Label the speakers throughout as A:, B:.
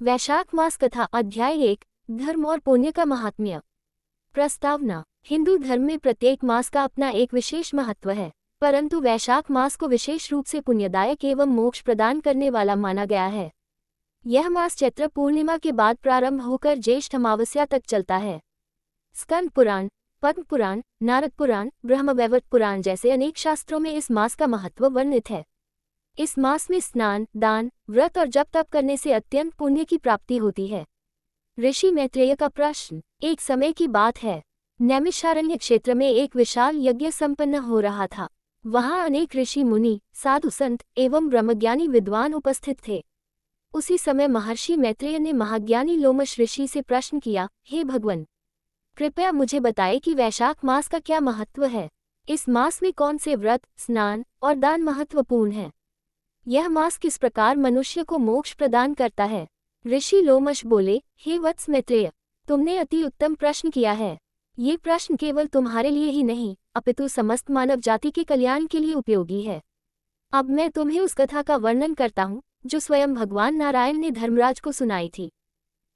A: वैशाख मास कथा अध्याय 1 धर्म और पुण्य का महात्म्य। प्रस्तावना। हिंदू धर्म में प्रत्येक मास का अपना एक विशेष महत्व है, परंतु वैशाख मास को विशेष रूप से पुण्यदायक एवं मोक्ष प्रदान करने वाला माना गया है। यह मास चैत्र पूर्णिमा के बाद प्रारंभ होकर ज्येष्ठ अमावस्या तक चलता है। स्कंद पुराण, पद्म पुराण, नारद पुराण, ब्रह्मवैवर्त पुराण जैसे अनेक शास्त्रों में इस मास का महत्व वर्णित है। इस मास में स्नान, दान, व्रत और जप तप करने से अत्यंत पुण्य की प्राप्ति होती है। ऋषि मैत्रेय का प्रश्न। एक समय की बात है, नैमिषारण्य क्षेत्र में एक विशाल यज्ञ संपन्न हो रहा था। वहां अनेक ऋषि मुनि, साधु संत एवं ब्रह्मज्ञानी विद्वान उपस्थित थे। उसी समय महर्षि मैत्रेय ने महाज्ञानी लोमश ऋषि से प्रश्न किया, हे भगवन, कृपया मुझे बताएं कि वैशाख मास का क्या महत्व है। इस मास में कौन से व्रत, स्नान और दान महत्वपूर्ण हैं? यह मास किस प्रकार मनुष्य को मोक्ष प्रदान करता है? ऋषि लोमश बोले, हे वत्स मैत्रेय, तुमने अति उत्तम प्रश्न किया है। ये प्रश्न केवल तुम्हारे लिए ही नहीं, अपितु समस्त मानव जाति के कल्याण के लिए उपयोगी है। अब मैं तुम्हें उस कथा का वर्णन करता हूँ जो स्वयं भगवान नारायण ने धर्मराज को सुनाई थी।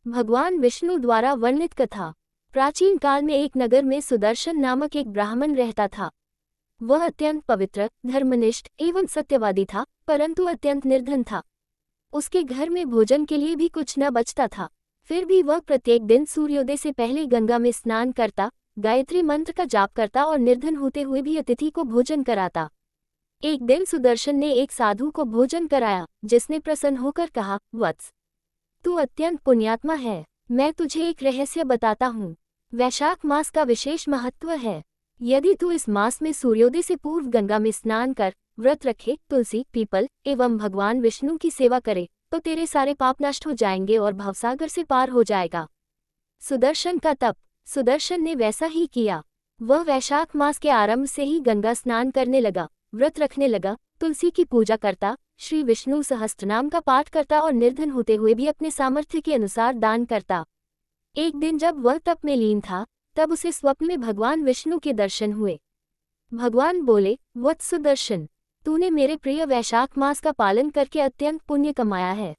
A: भगवान विष्णु द्वारा वर्णित कथा। प्राचीन काल में एक नगर में सुदर्शन नामक एक ब्राह्मण रहता था। वह अत्यंत पवित्र, धर्मनिष्ठ एवं सत्यवादी था, परंतु अत्यंत निर्धन था। उसके घर में भोजन के लिए भी कुछ न बचता था। फिर भी वह प्रत्येक दिन सूर्योदय से पहले गंगा में स्नान करता, गायत्री मंत्र का जाप करता और निर्धन होते हुए भी अतिथि को भोजन कराता। एक दिन सुदर्शन ने एक साधु को भोजन कराया, जिसने प्रसन्न होकर कहा, वत्स, तू अत्यंत पुण्यात्मा है। मैं तुझे एक रहस्य बताता हूँ। वैशाख मास का विशेष महत्व है। यदि तू इस मास में सूर्योदय से पूर्व गंगा में स्नान कर, व्रत रखे, तुलसी, पीपल एवं भगवान विष्णु की सेवा करे, तो तेरे सारे पाप नष्ट हो जाएंगे और भवसागर से पार हो जाएगा। सुदर्शन का तप। सुदर्शन ने वैसा ही किया। वह वैशाख मास के आरंभ से ही गंगा स्नान करने लगा, व्रत रखने लगा, तुलसी की पूजा करता, श्री विष्णु सहस्त्रनाम का पाठ करता और निर्धन होते हुए भी अपने सामर्थ्य के अनुसार दान करता। एक दिन जब वह तप में लीन था, तब उसे स्वप्न में भगवान विष्णु के दर्शन हुए। भगवान बोले, वत्स सुदर्शन, तूने मेरे प्रिय वैशाख मास का पालन करके अत्यंत पुण्य कमाया है।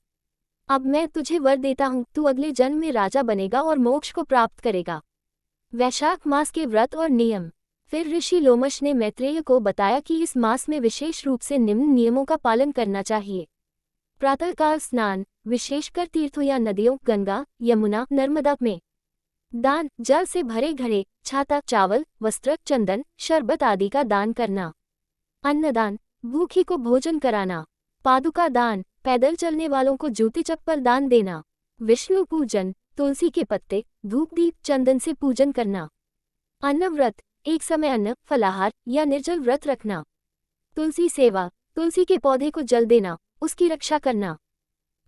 A: अब मैं तुझे वर देता हूँ, तू अगले जन्म में राजा बनेगा और मोक्ष को प्राप्त करेगा। वैशाख मास के व्रत और नियम। फिर ऋषि लोमश ने मैत्रेय को बताया कि इस मास में विशेष रूप से निम्न नियमों का पालन करना चाहिए। प्रातःकाल स्नान, विशेषकर तीर्थों या नदियों, गंगा, यमुना, नर्मदा में। दान, जल से भरे घड़े, छाता, चावल, वस्त्र, चंदन, शरबत आदि का दान करना। अन्नदान, भूखी को भोजन कराना। पादुका दान, पैदल चलने वालों को जूते चप्पल दान देना। विष्णु पूजन, तुलसी के पत्ते, धूप दीप चंदन से पूजन करना। अन्न व्रत, एक समय अन्न, फलाहार या निर्जल व्रत रखना। तुलसी सेवा, तुलसी के पौधे को जल देना, उसकी रक्षा करना।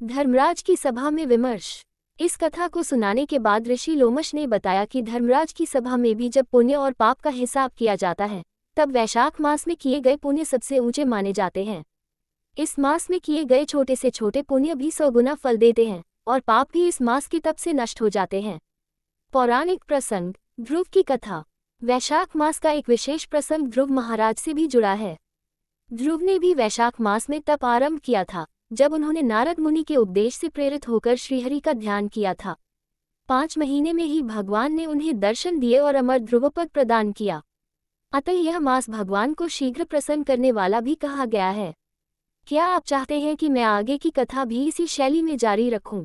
A: धर्मराज की सभा में विमर्श। इस कथा को सुनाने के बाद ऋषि लोमश ने बताया कि धर्मराज की सभा में भी जब पुण्य और पाप का हिसाब किया जाता है, तब वैशाख मास में किए गए पुण्य सबसे ऊंचे माने जाते हैं। इस मास में किए गए छोटे से छोटे पुण्य भी 100 गुना फल देते हैं और पाप भी इस मास की तप से नष्ट हो जाते हैं। पौराणिक प्रसंग। ध्रुव की कथा। वैशाख मास का एक विशेष प्रसंग ध्रुव महाराज से भी जुड़ा है। ध्रुव ने भी वैशाख मास में तप आरंभ किया था, जब उन्होंने नारद मुनि के उपदेश से प्रेरित होकर श्रीहरि का ध्यान किया था। 5 महीने में ही भगवान ने उन्हें दर्शन दिए और अमर ध्रुवपद प्रदान किया। अतः यह मास भगवान को शीघ्र प्रसन्न करने वाला भी कहा गया है। क्या आप चाहते हैं कि मैं आगे की कथा भी इसी शैली में जारी रखूं?